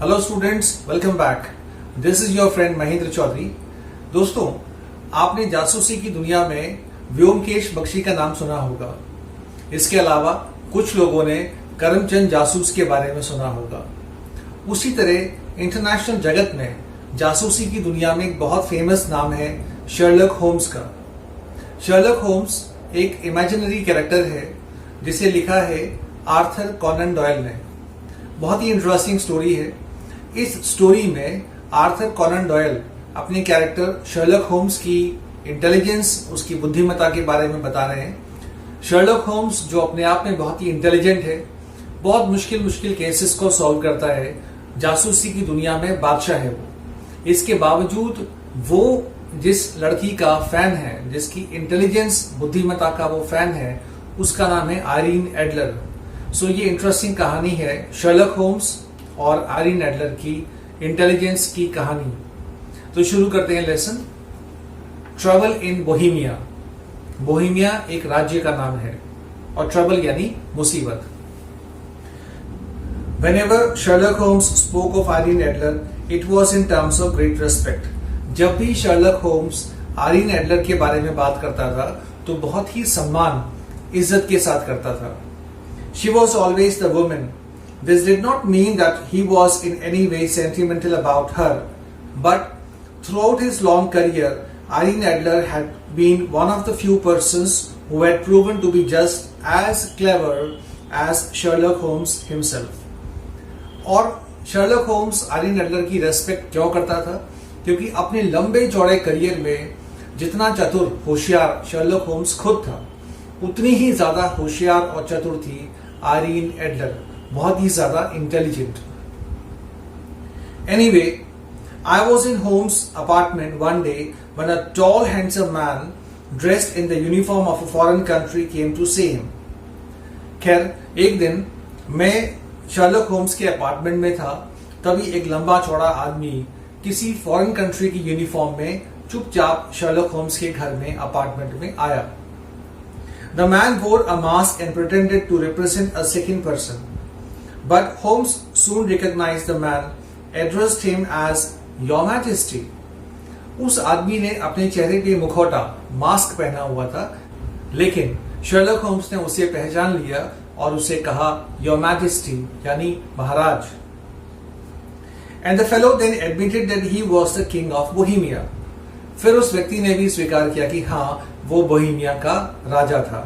Hello students, welcome back. This is your friend Mahendra Chaudhary. दोस्तों, आपने जासूसी की दुनिया में व्योमकेश बख्शी का नाम सुना होगा। इसके अलावा कुछ लोगों ने करमचंद जासूस के बारे में सुना होगा। उसी तरह इंटरनेशनल जगत में जासूसी की दुनिया में एक बहुत फेमस नाम है शर्लक होम्स का। शर्लक होम्स एक इमेजिनरी कैरेक्टर है जिसे लिखा है आर्थर कॉनन डॉयल ने। बहुत ही इंटरेस्टिंग स्टोरी है। इस स्टोरी में आर्थर कॉनन डॉयल अपने कैरेक्टर शर्लक होम्स की इंटेलिजेंस, उसकी बुद्धिमत्ता के बारे में बता रहे हैं। शर्लक होम्स जो अपने आप में बहुत ही इंटेलिजेंट है, बहुत मुश्किल मुश्किल केसेस को सॉल्व करता है, जासूसी की दुनिया में बादशाह है वो। इसके बावजूद वो जिस लड़की का फैन है, जिसकी इंटेलिजेंस बुद्धिमत्ता का वो फैन है, उसका नाम है आयरीन एडलर। सो ये इंटरेस्टिंग कहानी है शर्लक होम्स और आयरीन एडलर की इंटेलिजेंस की कहानी। तो शुरू करते हैं lesson. Trouble in Bohemia. Bohemia एक राज्य का नाम है और ट्रबल यानी मुसीबत। Whenever Sherlock Holmes spoke of Irene Adler, it was in terms of great respect. जब भी शर्लक होम्स आयरीन एडलर के बारे में बात करता था तो बहुत ही सम्मान, इज्जत के साथ करता था। She was always the woman. This did not mean that he was in any way sentimental about her, but throughout his long career, Irene Adler had been one of the few persons who had proven to be just as clever as Sherlock Holmes himself. और Sherlock Holmes Irene Adler की respect क्यों करता था? क्योंकि अपने लंबे चौड़े career में जितना चतुर होशियार शर्लक होम्स खुद था, उतनी ही ज्यादा होशियार और चतुर थी आयरीन एडलर, बहुत ही ज्यादा intelligent. Anyway, I was in Holmes apartment one day when a tall handsome man dressed in the uniform of a foreign country came to see him. खैर, एक दिन मैं शर्लक होम्स के अपार्टमेंट में था, तभी एक लंबा चौड़ा आदमी किसी फॉरेन कंट्री की यूनिफॉर्म में चुपचाप शर्लक होम्स के घर में अपार्टमेंट में आया। The man wore a mask and pretended to represent a second person, but Holmes soon recognized the man, addressed him as Your Majesty. उस आदमी ने अपने चेहरे पे मुखौटा, मास्क पहना हुआ था, लेकिन शर्लक होम्स ने उसे पहचान लिया और उसे कहा Your Majesty यानी महाराज। And the fellow then admitted that he was the king of Bohemia. फिर उस व्यक्ति ने भी स्वीकार किया कि हाँ, वो बोहेमिया का राजा था।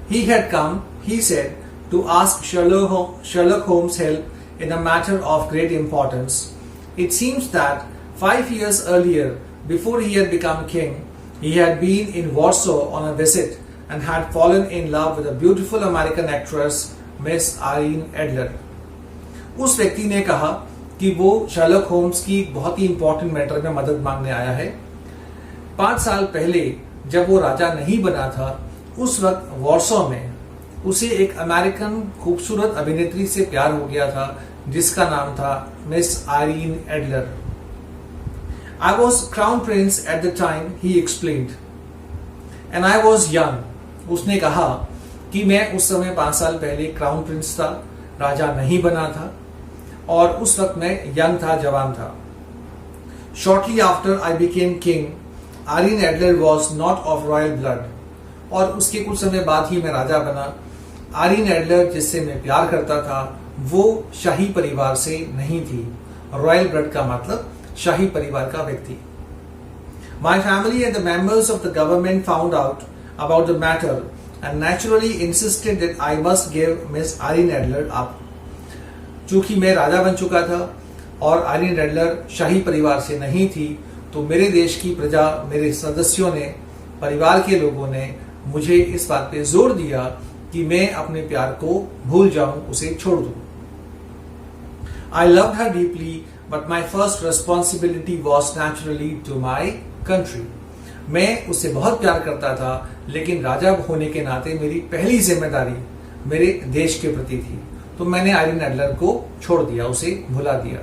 He had come, he said, to ask Sherlock Holmes' help in a matter of great importance. It seems that 5 years earlier, before he had become king, he had been in Warsaw on a visit and had fallen in love with a beautiful American actress, Miss Irene Adler. उस व्यक्ति ने कहा कि वो Sherlock Holmes की बहुत ही important matter में मदद मांगने आया है। 5 साल पहले जब वो राजा नहीं बना था, उस वक्त वॉर्सो में उसे एक अमेरिकन खूबसूरत अभिनेत्री से प्यार हो गया था जिसका नाम था miss Irene Adler. I was crown Prince at the time, he explained, and I was young. उसने कहा कि मैं उस समय 5 साल पहले क्राउन प्रिंस था, राजा नहीं बना था, और उस वक्त मैं यंग था, जवान था। Shortly after I became king, Irene Adler was not of royal blood, और उसके कुछ समय बाद ही मैं राजा बना। आयरीन एडलर जिससे मैं प्यार करता था वो शाही परिवार से नहीं थी। रॉयल ब्लड का मतलब शाही परिवार का व्यक्ति। My family and the members of the government found out about the matter and naturally insisted that I must give miss Irene Adler up. चूंकि मैं राजा बन चुका था और आयरीन एडलर शाही परिवार से नहीं थी, तो मेरे देश की प्रजा, मेरे सदस्यों ने, परिवार के लोगों ने मुझे इस बात पे जोर दिया कि मैं अपने प्यार को भूल जाऊं, उसे छोड़ दूं। I loved her deeply, but my first responsibility was naturally to my country. मैं उससे बहुत प्यार करता था, लेकिन राजा होने के नाते मेरी पहली जिम्मेदारी मेरे देश के प्रति थी, तो मैंने आयरीन एडलर को छोड़ दिया, उसे भुला दिया।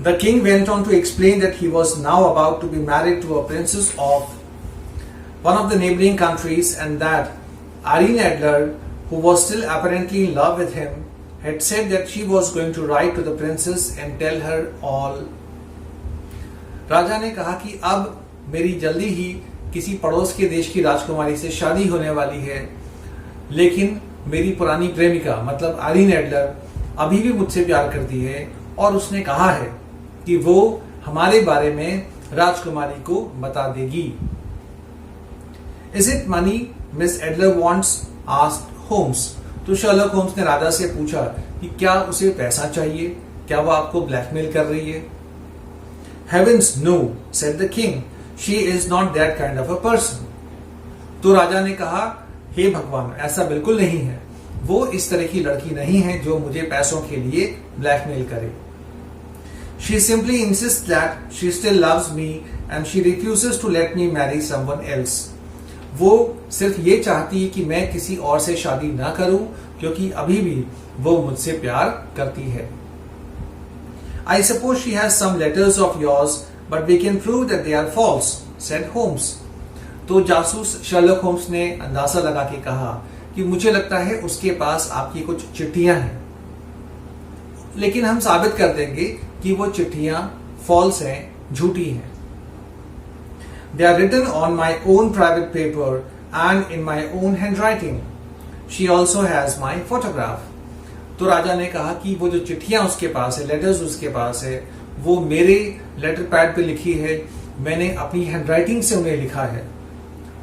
The king went on to explain that he was now about to be married to a princess of one of the neighboring countries, and that Irene Adler, who was still apparently in love with him, had said that she was going to write to the princess and tell her all. राजा ने कहा कि अब मेरी जल्दी ही किसी पड़ोस के देश की राजकुमारी से शादी होने वाली है, लेकिन मेरी पुरानी प्रेमिका मतलब आइरीन एडलर अभी भी मुझसे प्यार करती है और उसने कहा है कि वो हमारे बारे में राजकुमारी को बता देगी. Is it money Miss Adler wants? asked Holmes. तो शर्लक होम्स ने राजा से पूछा कि क्या उसे पैसा चाहिए, क्या वो आपको ब्लैकमेल कर रही है. Heavens no, said the king. She is not that kind of a person. तो राजा ने कहा, हे भगवान, ऐसा बिल्कुल नहीं है. वो इस तरह की लड़की नहीं है जो मुझे पैसों के लिए ब्लैकमेल करे. She simply insists that she still loves me and she refuses to let me marry someone else. वो सिर्फ ये चाहती है कि मैं किसी और से शादी ना करूं क्योंकि अभी भी वो मुझसे प्यार करती है. I suppose she has some letters of yours, but we can prove that they are false, said Holmes. तो जासूस शर्लक होम्स ने अंदाजा लगा के कहा कि मुझे लगता है उसके पास आपकी कुछ चिट्ठियां हैं, लेकिन हम साबित कर देंगे कि वो चिट्ठियां फॉल्स हैं, झूठी हैं. They are written on my own private paper and in my own handwriting. She also has my photograph. तो राजा ने कहा कि वो जो चिट्ठियां उसके पास है, लेटर्स उसके पास है, वो मेरे लेटर पैड पे लिखी है, मैंने अपनी हैंडराइटिंग से उन्हें लिखा है,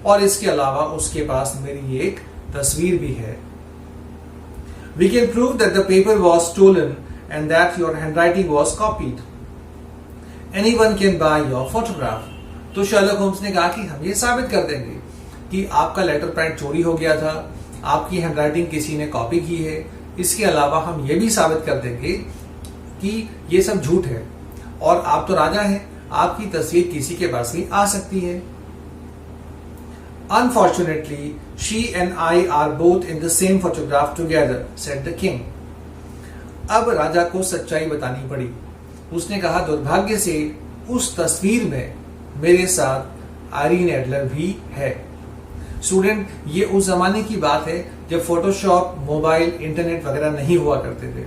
और इसके अलावा उसके पास मेरी एक तस्वीर भी है. We can prove that the paper was stolen and that your handwriting was copied. Anyone can buy your photograph. तो शर्लक होम्स ने कहा कि हम ये साबित कर देंगे कि आपका लेटर पैड चोरी हो गया था, आपकी हैंडराइटिंग किसी ने कॉपी की है. इसके अलावा हम ये भी साबित कर देंगे कि ये सब झूठ है, और आप तो राजा हैं, आपकी तस्वीर किसी के पास भी आ सकती है. Unfortunately, she and I are both in the same photograph together, said the king. अब राजा को सच्चाई बतानी पड़ी. उसने कहा, दुर्भाग्य से उस तस्वीर में मेरे साथ आइरीन एडलर भी है. स्टूडेंट, ये उस जमाने की बात है जब फोटोशॉप, मोबाइल, इंटरनेट वगैरह नहीं हुआ करते थे.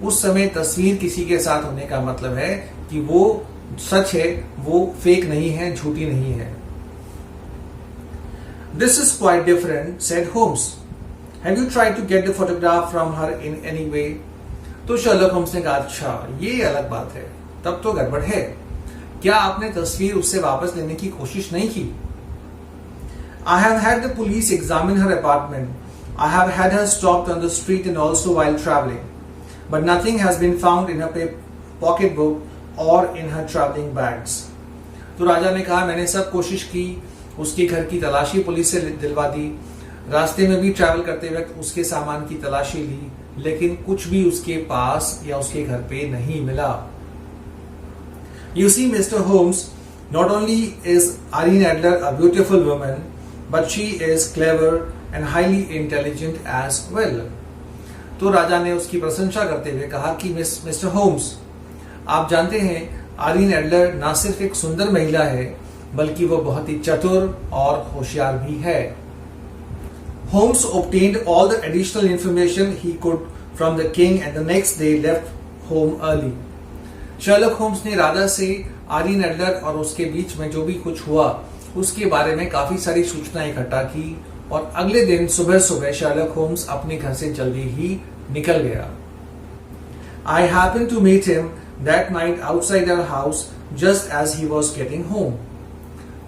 उस समय तस्वीर किसी के साथ होने का मतलब है कि वो सच है, वो फेक नहीं है, झूठी नहीं है. This is quite different, said Holmes. Have you tried to get the photograph from her in any way? तो शर्लक होम्स ने कहा, अच्छा ये अलग बात है, तब तो गड़बड़ है. क्या आपने तस्वीर उससे वापस लेने की कोशिश नहीं की? I have had the police examine her apartment. I have had her stopped on the street and also while traveling. But nothing has been found in her pocketbook or in her traveling bags. तो राजा ने कहा, मैंने सब कोशिश की, उसके घर की तलाशी पुलिस से दिलवा दी, रास्ते में भी ट्रैवल करते वक्त उसके सामान की तलाशी ली, लेकिन कुछ भी उसके पास या उसके घर पे नहीं मिला. You see, Mr. Holmes, not only is Irene Adler a beautiful woman, but she is clever and highly intelligent as well. तो राजा ने उसकी प्रशंसा करते हुए कहा कि मिस्टर होम्स, आप जानते हैं आइरीन एडलर न सिर्फ एक सुंदर महिला है, बल्कि वो बहुत ही चतुर और होशियार भी है. Holmes obtained all the additional information he could from the king and the next day left home early. Sherlock Holmes ने राजा से आइरीन एडलर और उसके बीच में जो भी कुछ हुआ उसके बारे में काफी सारी सूचनाएं इकट्ठा की, और अगले दिन सुबह सुबह शर्लक होम्स अपने घर से जल्दी ही निकल गया. I happened to meet him that night outside our house just as he was getting home.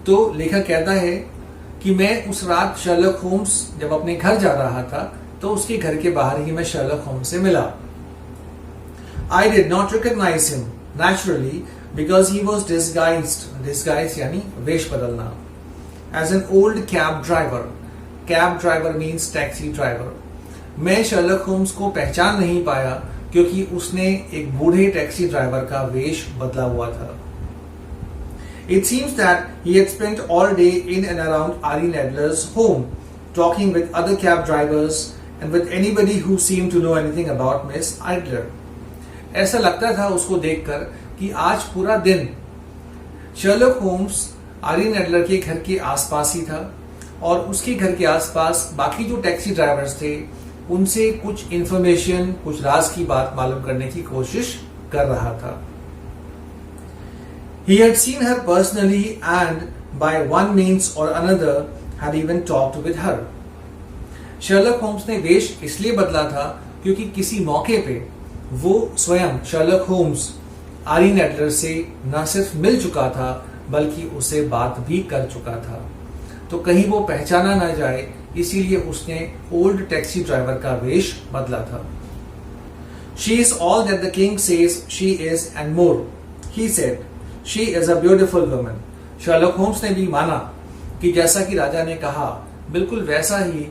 तो लेखक कहता है कि मैं उस रात शर्लक होम्स जब अपने घर जा रहा था तो उसके घर के बाहर ही मैं शर्लक होम्स से मिला. I did not recognize him naturally because he was disguised यानी वेश बदलना, as an old cab driver. Cab driver means taxi driver. मैं शर्लक होम्स को पहचान नहीं पाया क्योंकि उसने एक बूढ़े टैक्सी ड्राइवर का वेश बदला हुआ था. It seems that he had spent all day in and around Irene Adler's home, talking with other cab drivers and with anybody who seemed to know anything about Miss Adler. ऐसा लगता था उसको देखकर कि आज पूरा दिन शर्लक होम्स आइरीन एडलर के घर के आसपास ही था, और उसके घर के आसपास बाकी जो टैक्सी ड्राइवर्स थे उनसे कुछ इंफॉर्मेशन, कुछ राज की बात मालूम करने की कोशिश कर रहा था। He had seen her personally and by one means or another had even talked with her. Sherlock Holmes ने वेश इसलिए बदला था क्योंकि किसी मौके पे वो स्वयं शर्लक होम्स आरीन एडलर से न सिर्फ मिल चुका था बल्कि उससे बात भी कर चुका था। तो कहीं वो पहचाना न जाए इसीलिए उसने ओल्ड टैक्सी ड्राइवर का वेश बदला था। She is all that the king says she is and more, he said. She is a beautiful woman. Sherlock Holmes ने भी माना कि जैसा कि राजा ने कहा बिल्कुल वैसा ही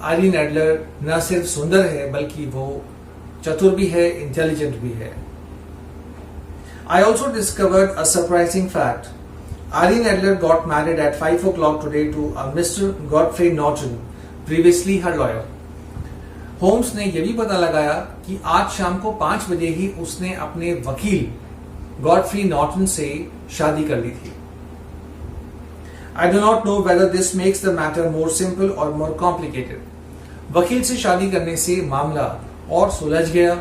आरीन एडलर न सिर्फ सुंदर है बल्कि वो चतुर भी है, इंटेलिजेंट भी है। I also discovered a surprising fact. Irene Adler got married at 5 o'clock today to a Mr. Godfrey Norton, previously her lawyer. Holmes ने यह भी पता लगाया कि आज शाम को 5 बजे ही उसने अपने वकील गॉडफ्री नॉर्टन से शादी कर ली थी। I do not know whether this makes the matter more simple or more complicated. वकील से शादी करने से मामला और सुलझ गया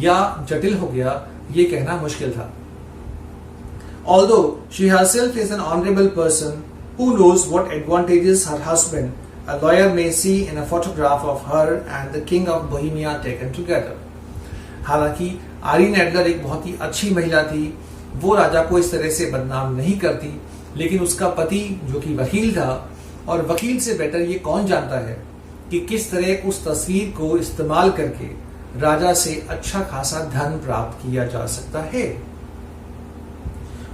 या जटिल हो गया, ये कहना मुश्किल था। Although she herself is an honorable person who knows what advantages her husband, a lawyer, may see in a photograph of her and the King of Bohemia taken together. हालांकि आरीन एडलर एक बहुत ही अच्छी महिला थी, वो राजा को इस तरह से बदनाम नहीं करती, लेकिन उसका पति जो कि वकील था, और वकील से बेटर ये कौन जानता है कि किस तरह उस तस्वीर को इस्तेमाल करके राजा से अच्छा खासा धन प्राप्त किया जा सकता है।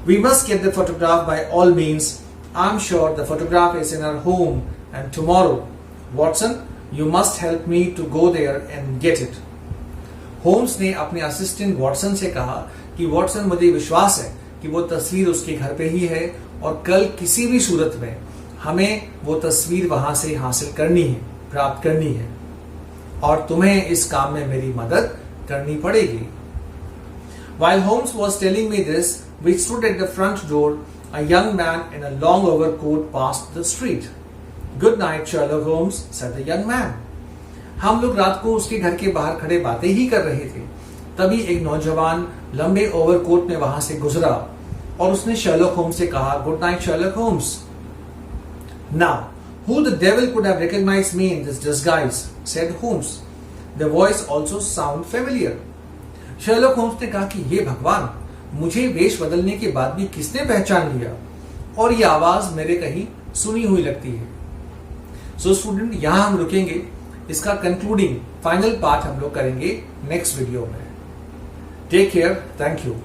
We must get the photograph by all means. I'm sure the photograph is in our home and tomorrow. Watson, you must help me to go there and get it. Holmes ने अपने असिस्टेंट वॉटसन से कहा कि Watson, मुझे विश्वास है कि वो तस्वीर उसके घर पे ही है और कल किसी भी सूरत में हमें वो तस्वीर वहां से हासिल करनी है, प्राप्त करनी है, और तुम्हें इस काम में मेरी मदद करनी पड़ेगी। While Holmes was telling me this, we stood at the front door. A young man in a long overcoat passed the street. Good night, Sherlock Holmes, said the young man. हम लोग रात को उसके घर के बाहर खड़े बातें ही कर रहे थे, तभी एक नौजवान लंबे ओवरकोट में वहां से गुजरा और उसने शर्लक होम्स से कहा, good night Sherlock Holmes. Now, who the devil could have recognized me in this disguise? said Holmes. The voice also sounded familiar. Sherlock Holmes ने कहा कि ये भगवान, मुझे वेश बदलने के बाद भी किसने पहचान लिया, और ये आवाज मेरे कहीं सुनी हुई लगती है। सो स्टूडेंट, यहां हम रुकेंगे। इसका कंक्लूडिंग फाइनल पार्ट हम लोग करेंगे नेक्स्ट वीडियो में। Take care, thank you.